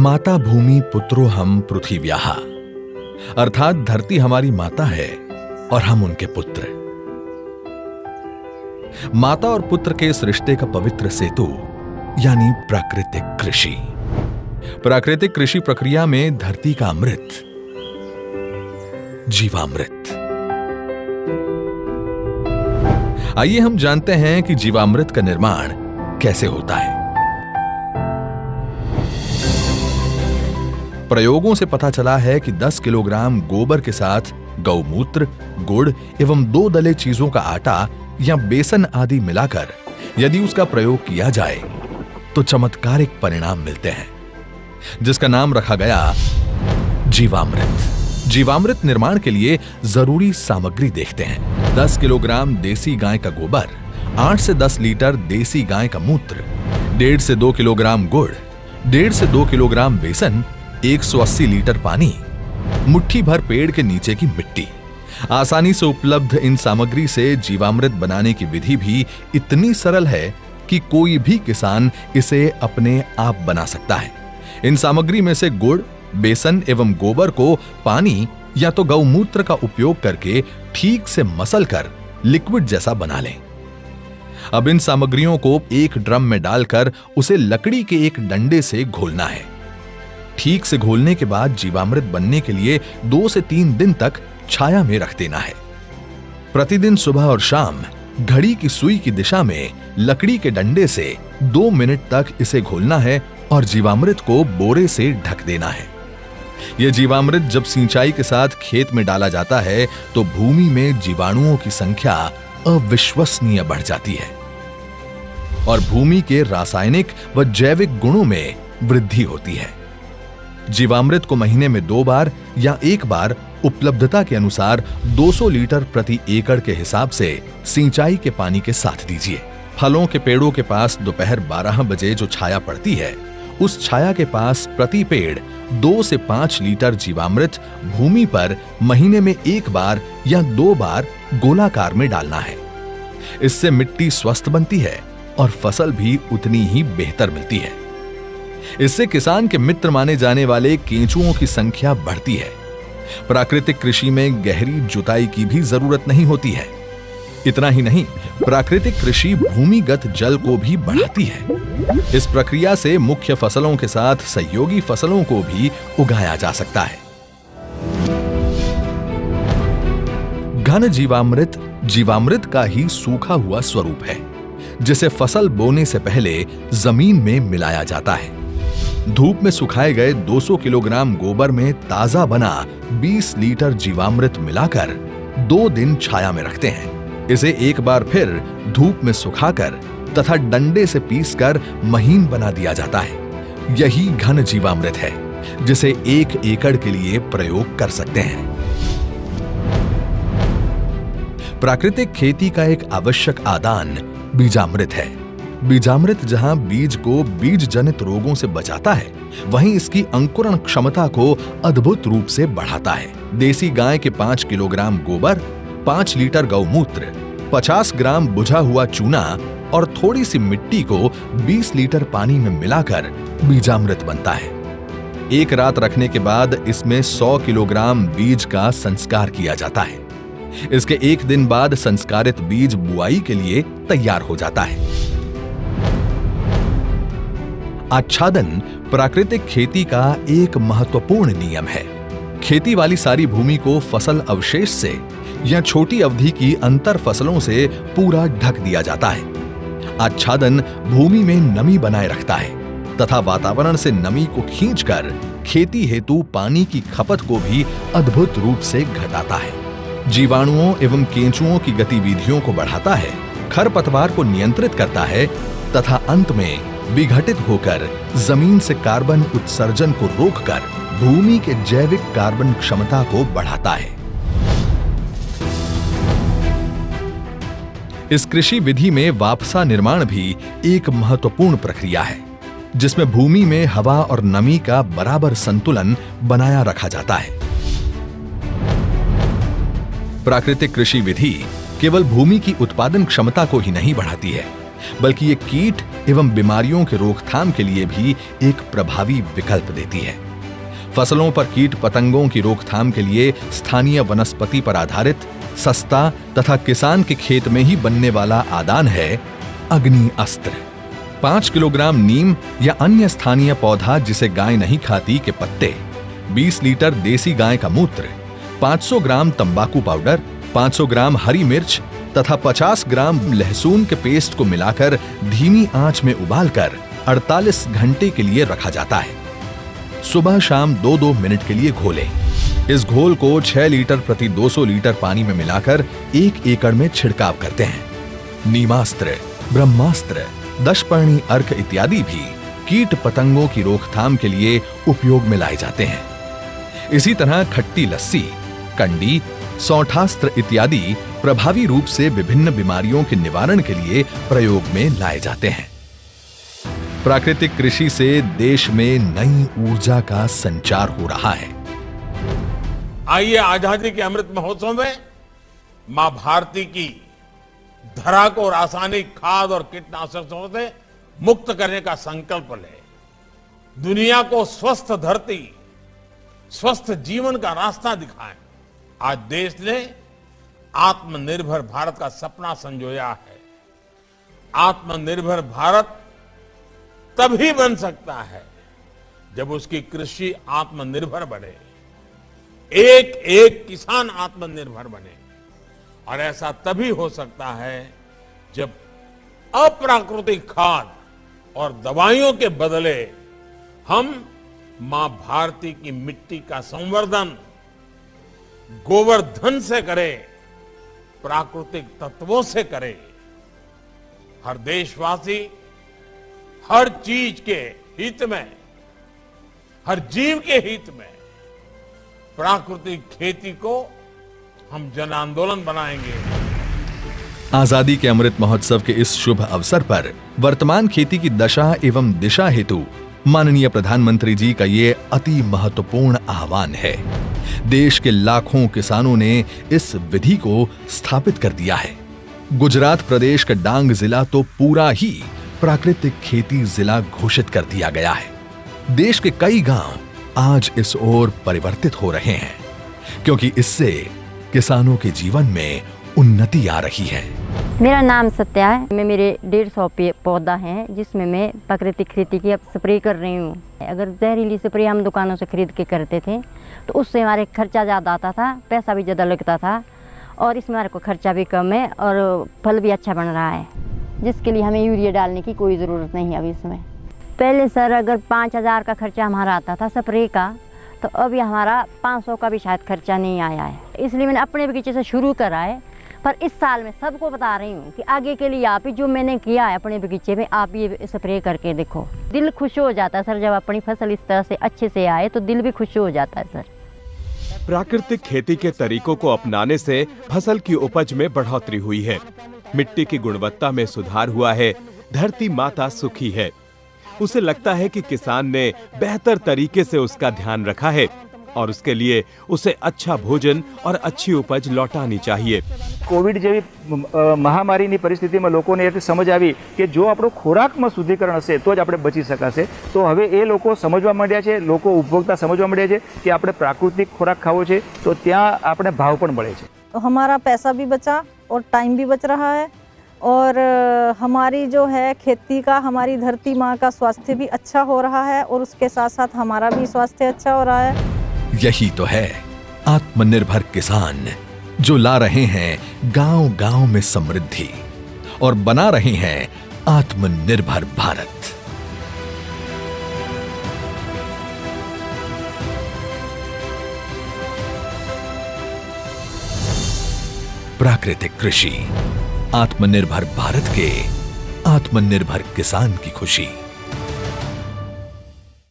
माता भूमि पुत्रो हम पृथिव्याः, अर्थात धरती हमारी माता है और हम उनके पुत्र। माता और पुत्र के इस रिश्ते का पवित्र सेतु यानी प्राकृतिक कृषि। प्राकृतिक कृषि प्रक्रिया में धरती का अमृत, जीवामृत। आइए हम जानते हैं कि जीवामृत का निर्माण कैसे होता है। प्रयोगों से पता चला है कि 10 किलोग्राम गोबर के साथ गौमूत्र, गुड़ एवं 2 दले चीजों का आटा या बेसन आदि मिलाकर यदि उसका प्रयोग किया जाए तो चमत्कारिक परिणाम मिलते हैं, जिसका नाम रखा गया जीवामृत। जीवामृत निर्माण के लिए जरूरी सामग्री देखते हैं। 10 किलोग्राम देसी गाय का गोबर, 8 से 10 लीटर देसी गाय का मूत्र, 1.5 से 2 किलोग्राम गुड़, 1.5 से 2 किलोग्राम बेसन, 180 लीटर पानी, मुट्ठी भर पेड़ के नीचे की मिट्टी। आसानी से उपलब्ध इन सामग्री से जीवामृत बनाने की विधि भी इतनी सरल है कि कोई भी किसान इसे अपने आप बना सकता है। इन सामग्री में से गुड़, बेसन एवं गोबर को पानी या तो गौमूत्र का उपयोग करके ठीक से मसलकर लिक्विड जैसा बना लें। अब इन सामग्रियों को एक ड्रम में डालकर उसे लकड़ी के एक डंडे से घोलना है। ठीक से घोलने के बाद जीवामृत बनने के लिए 2 से 3 दिन तक छाया में रख देना है। प्रतिदिन सुबह और शाम घड़ी की सुई की दिशा में लकड़ी के डंडे से 2 मिनट तक इसे घोलना है और जीवामृत को बोरे से ढक देना है। यह जीवामृत जब सिंचाई के साथ खेत में डाला जाता है तो भूमि में जीवाणुओं की संख्या अविश्वसनीय बढ़ जाती है और भूमि के रासायनिक व जैविक गुणों में वृद्धि होती है। जीवामृत को महीने में 2 बार या 1 बार उपलब्धता के अनुसार 200 लीटर प्रति एकड़ के हिसाब से सिंचाई के पानी के साथ दीजिए। फलों के पेड़ों के पास दोपहर 12 बजे जो छाया पड़ती है, उस छाया के पास प्रति पेड़ 2 से 5 लीटर जीवामृत भूमि पर महीने में 1 बार या 2 बार गोलाकार में डालना है। इससे मिट्टी स्वस्थ बनती है और फसल भी उतनी ही बेहतर मिलती है। इससे किसान के मित्र माने जाने वाले केंचुओं की संख्या बढ़ती है। प्राकृतिक कृषि में गहरी जुताई की भी जरूरत नहीं होती है। इतना ही नहीं, प्राकृतिक कृषि भूमिगत जल को भी बढ़ाती है। इस प्रक्रिया से मुख्य फसलों के साथ सहयोगी फसलों को भी उगाया जा सकता है। घन जीवामृत जीवामृत का ही सूखा हुआ स्वरूप है, जिसे फसल बोने से पहले जमीन में मिलाया जाता है। धूप में सुखाए गए 200 किलोग्राम गोबर में ताजा बना 20 लीटर जीवामृत मिलाकर 2 दिन छाया में रखते हैं। इसे एक बार फिर धूप में सुखाकर तथा डंडे से पीसकर महीन बना दिया जाता है। यही घन जीवामृत है, जिसे 1 एकड़ के लिए प्रयोग कर सकते हैं। प्राकृतिक खेती का एक आवश्यक आदान बीजामृत है। बीजामृत जहां बीज को बीज जनित रोगों से बचाता है, वहीं इसकी अंकुरण क्षमता को अद्भुत रूप से बढ़ाता है। देसी गाय के 5 किलोग्राम गोबर, 5 लीटर गौमूत्र, 50 ग्राम बुझा हुआ चूना और थोड़ी सी मिट्टी को 20 लीटर पानी में मिलाकर बीजामृत बनता है। एक रात रखने के बाद इसमें 100 किलोग्राम बीज का संस्कार किया जाता है। इसके 1 दिन बाद संस्कारित बीज बुआई के लिए तैयार हो जाता है। आच्छादन प्राकृतिक खेती का एक महत्वपूर्ण नियम है। खेती वाली सारी भूमि को फसल अवशेष से या छोटी अवधि की अंतर फसलों से पूरा ढक दिया जाता है। आच्छादन भूमि में नमी बनाए रखता है तथा वातावरण से नमी को खींचकर खेती हेतु पानी की खपत को भी अद्भुत रूप से घटाता है। जीवाणुओं एवं केंचुओं की गतिविधियों को बढ़ाता है, खरपतवार को नियंत्रित करता है तथा अंत में विघटित होकर जमीन से कार्बन उत्सर्जन को रोककर भूमि के जैविक कार्बन क्षमता को बढ़ाता है। इस कृषि विधि में वापसा निर्माण भी एक महत्वपूर्ण प्रक्रिया है, जिसमें भूमि में हवा और नमी का बराबर संतुलन बनाया रखा जाता है। प्राकृतिक कृषि विधि केवल भूमि की उत्पादन क्षमता को ही नहीं बढ़ाती है, बल्कि ये कीट एवं बीमारियों के रोकथाम के लिए भी एक प्रभावी विकल्प देती है। फसलों पर कीट पतंगों की रोकथाम के लिए स्थानीय वनस्पति पर आधारित सस्ता तथा किसान के खेत में ही बनने वाला आदान है अग्नि अस्त्र। 5 किलोग्राम नीम या अन्य स्थानीय पौधा जिसे गाय नहीं खाती के पत्ते, 20 लीटर देसी गाय का मूत्र, 500 ग्राम तंबाकू पाउडर, 500 ग्राम हरी मिर्च तथा 50 ग्राम लहसुन के पेस्ट को मिलाकर धीमी आंच में उबालकर 48 घंटे के लिए रखा जाता है। सुबह शाम 2-2 मिनट के लिए घोलें। इस घोल को 6 लीटर प्रति 200 लीटर पानी में मिलाकर 1 एकड़ में छिड़काव करते हैं। नीमास्त्र, ब्रह्मास्त्र, दशपर्णी अर्क इत्यादि भी कीट पतंगों की रोकथाम के लिए उपयोग में लाए जाते हैं। इसी तरह खट्टी लस्सी, कंडी, सौठास्त्र इत्यादि प्रभावी रूप से विभिन्न बीमारियों के निवारण के लिए प्रयोग में लाए जाते हैं। प्राकृतिक कृषि से देश में नई ऊर्जा का संचार हो रहा है। आइए आजादी के अमृत महोत्सव में मां भारती की धरा को रासायनिक खाद और कीटनाशकों से मुक्त करने का संकल्प ले। दुनिया को स्वस्थ धरती, स्वस्थ जीवन का रास्ता दिखाएं। आज देश ने आत्मनिर्भर भारत का सपना संजोया है। आत्मनिर्भर भारत तभी बन सकता है जब उसकी कृषि आत्मनिर्भर बने, एक एक किसान आत्मनिर्भर बने। और ऐसा तभी हो सकता है जब अप्राकृतिक खाद और दवाइयों के बदले हम मां भारती की मिट्टी का संवर्धन गोवर्धन से करें, प्राकृतिक तत्वों से करें। हर देशवासी हर चीज के हित में, हर जीव के हित में प्राकृतिक खेती को हम जन आंदोलन बनाएंगे। आजादी के अमृत महोत्सव के इस शुभ अवसर पर वर्तमान खेती की दशा एवं दिशा हेतु माननीय प्रधानमंत्री जी का ये अति महत्वपूर्ण आह्वान है। देश के लाखों किसानों ने इस विधि को स्थापित कर दिया है। गुजरात प्रदेश का डांग जिला तो पूरा ही प्राकृतिक खेती जिला घोषित कर दिया गया है। देश के कई गांव आज इस ओर परिवर्तित हो रहे हैं, क्योंकि इससे किसानों के जीवन में उन्नति आ रही है। मेरा नाम सत्या है। मैं मेरे 150 पौधा हैं जिसमें मैं प्राकृतिक खेती की अब स्प्रे कर रही हूँ। अगर जहरीली स्प्रे हम दुकानों से खरीद के करते थे तो उससे हमारे खर्चा ज़्यादा आता था, पैसा भी ज़्यादा लगता था, और इसमें हमारे को खर्चा भी कम है और फल भी अच्छा बन रहा है, जिसके लिए हमें यूरिया डालने की कोई ज़रूरत नहीं है अभी इसमें। पहले सर अगर 5,000 का खर्चा हमारा आता था स्प्रे का, तो अभी हमारा 500 का भी शायद खर्चा नहीं आया है। इसलिए मैंने अपने बगीचे से शुरू करा है, पर इस साल मैं सबको बता रही हूँ कि आगे के लिए आप ही जो मैंने किया है अपने बगीचे में, आप ये स्प्रे करके देखो। दिल खुश हो जाता है सर, जब अपनी फसल इस तरह से अच्छे से आए तो दिल भी खुश हो जाता है सर। प्राकृतिक खेती के तरीकों को अपनाने से फसल की उपज में बढ़ोतरी हुई है, मिट्टी की गुणवत्ता में सुधार हुआ है, धरती माता सुखी है। उसे लगता है कि किसान ने बेहतर तरीके से उसका ध्यान रखा है और उसके लिए उसे अच्छा भोजन और अच्छी उपज लौटानी चाहिए। कोविड જેવી મહામારીની પરિસ્થિતિમાં લોકોને એટલી સમજ આવી કે જો આપણો ખોરાકમાં શુદ્ધિકરણ હશે તો જ આપણે બચી શકાશે। તો હવે એ લોકો સમજવા માંડ્યા છે, લોકો ઉપભોક્તા સમજવા માંડ્યા છે કે આપણે પ્રાકૃતિક ખોરાક ખાવો છે, તો ત્યાં આપણે ભાવ પણ મળે છે। तो हमारा पैसा भी बचा और टाइम भी बच रहा है, और हमारी जो है खेती का, हमारी धरती माँ का स्वास्थ्य भी अच्छा हो रहा है, और उसके साथ साथ हमारा भी स्वास्थ्य अच्छा हो रहा है। यही तो है आत्मनिर्भर किसान, जो ला रहे हैं गांव-गांव में समृद्धि और बना रहे हैं आत्मनिर्भर भारत। प्राकृतिक कृषि, आत्मनिर्भर भारत के आत्मनिर्भर किसान की खुशी।